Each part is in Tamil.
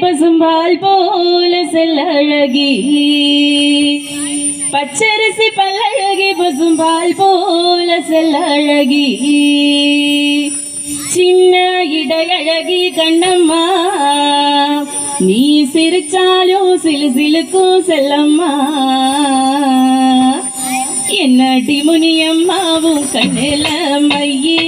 பசும்பால் போல செல்லழகி பச்சரிசி பல்லழகி பசும்பால் போல செல்லழகி சின்ன இடையழகி கண்ணம்மா நீ சிரிச்சாலும் சிலு சிலுக்கும் செல்லம்மா என்னடி முனியம்மாவும் கண்ணில மையே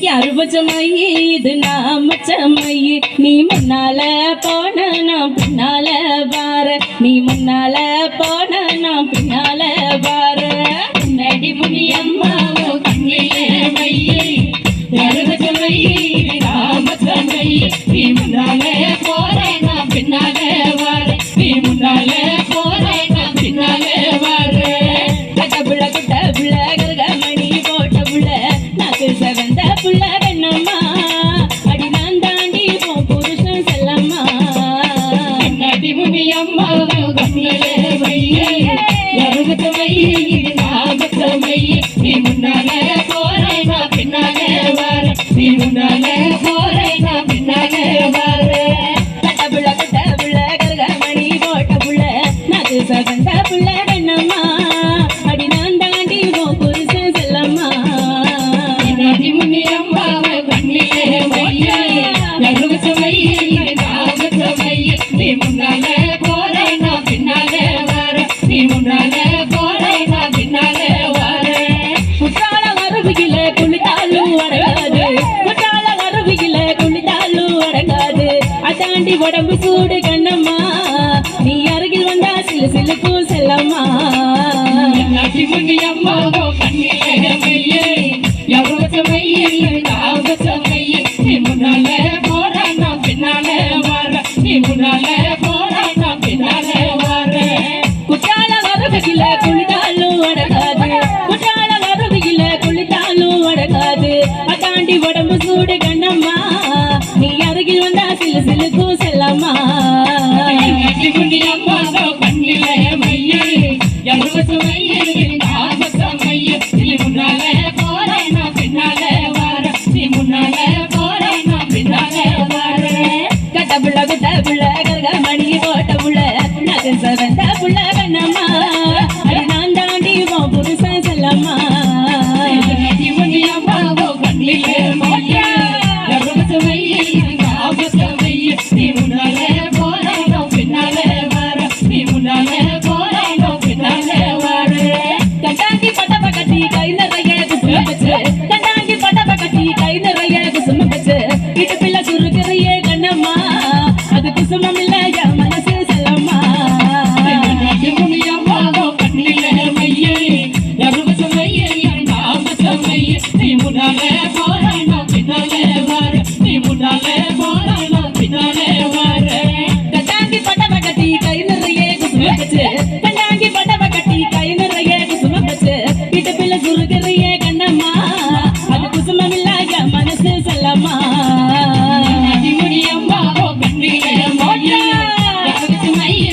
யாரு வச்ச மையே இது நான் மச்ச மையே நீ முன்னால போன நான் பின்னால வார நீ முன்னால போன நான் பின்னால வார என்னடி முனியம்மாவும் கண்ணில மையே யாரு வச்ச மையே இது நான் மச்ச மையே நீ முன்னால போற நான் பின்னால வார நீ முன்னால போற நான் பின்னால வார மணி போட்ட புள்ள நாக்கு செவந்த புள்ள கண்ணம்மா அடி நான் தாண்டி போ புருஷன் செல்லம்மா என்னடி முனியம்மா கண்ணிலே வையே யாருக்கு வையே இது நாகத்த வையே நீ முன்னால போறே நான் பின்னாலே வர நீ முன்னால போறே நான் பின்னாலே வர கட்ட புள்ள கருக மணி போட்ட புள்ள நாக்கு செவந்த புள்ள கண்ணம்மா உடம்பு சூடு கண்ணம்மா நீ அருகில் வந்தா சிலு சிலுக்கும் செல்லம்மா முனியம்மா கண்ணிலே மையே எவ்வளவு மையே மையே நீ முன்னால போற நான் பின்னால வர நீ முன்னால போற நான் பின்னால வர குட்டால வரவுகில குளித்தாலும் அடகாது குட்டால வரவுகில குளித்தாலும் அடகாது அதாண்டி உடம்பு சூடு கண்ணம்மா நீ அருகில் வந்தா சிலு சிலுக்கும் செல்லம்மா முனியம்மா கண்ணிலே மையே எவ்வளவு மையே மையே நீ முன்னால போற நான் பின்னால வர நீ முன்னால போற நான் பின்னால வர கட்ட புள்ள கருக மணி போட்ட புள்ள நகை சவந்த புள்ள கண்ணம்மா அடி நான் தாண்டி போ புருஷன் செல்லம்மா முனியம்மா கண்ணிலே மையே எவ்வளவு மையே மையே நீ முன்னால போற நான் பின்னால வர நீ முன்னால போற நான் பின்னால வர கண்டாங்கி பட்டப்ப கட்டி கை நிறைய குசும வச்சு கண்டாங்கி பட்டப்ப கட்டி கை நிறைய குசும வச்சு இடுப்பில சுருக்கிறையே கண்ணம்மா அது குசுமம் இல்ல என் மனசு செல்லம்மா முனியம்மா கண்ணிலே மையே எவ்வளவு மையே மையே நீ முன்னால போற நான் பின்னால வர நீ முன்னால போற நான் பின்னால வர கண்டாங்கி பட்டப்ப கட்டி கை நிறைய குசும வச்சு கண்டாங்கி பட்டப்ப கட்டி கை நிறைய குசும வச்சு இடுப்பில சுருக்கிறையே கண்ணம்மா அது குசுமம் இல்ல என் மனசு செல்லம்மா முனியம்மா கண்ணிலே மையே எவ்வளவு மையே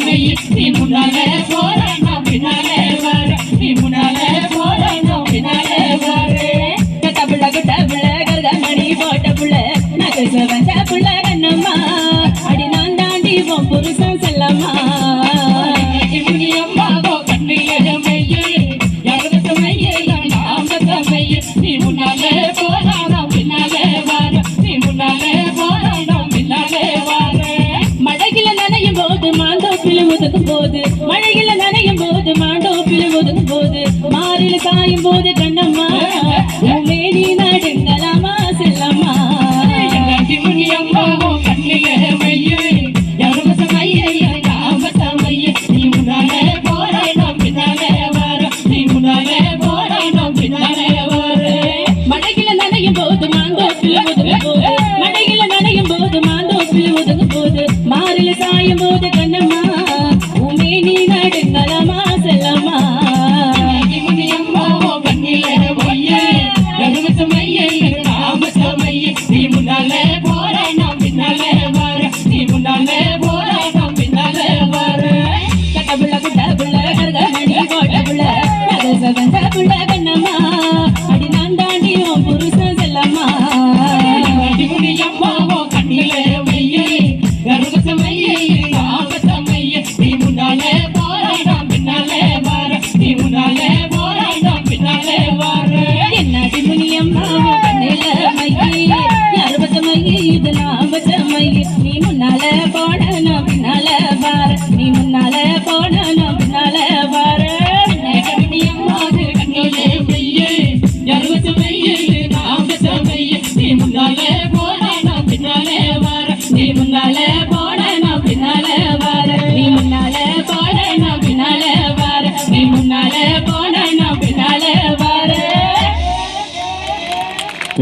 மையே நீ முன்னால போற நான் பின்னால வர நீ முன்னால போற நான் பின்னால வர கட்ட புள்ள கருக மணி போட்ட புள்ள நகை செவந்த புள்ள கண்ணம்மா அடி நான் தாண்டி போ புருஷன் செல்லம்மா முனியம்மா கண்ணிலே மையே எவ்வளவு மையே மையே நீ முன்னால போற நான் பின்னால வர நீ முன்னால போற நான் பின்னால வர மழையில நனையும் போது மாந்தோப்பில் ஒதுக்கும் போது மழையில நனையும் போது மாண்டோப்பில் ஒதுக்கும் போது மாறில காயும் போது கண்ணம்மா மேனி நடுங்கலாமா செல்லம்மா முனியம்மா கண்ணிலே மையே எவ்வளவு மையே மையே நீ முன்னால போற நான் பின்னால வர நீ முன்னால போற நான் பின்னால வர மழையில நனையும் போது மாந்தோப்பில் ஒதுக்கும் போது மழையில நனையும் போது மாந்தோப்பில் ஒதுக்கும் போது மாறில சாயும் போது கண்ணம்மா மேனி நடுங்கலாமா செல்லம்மா முனியம்மா கண்ணிலே போ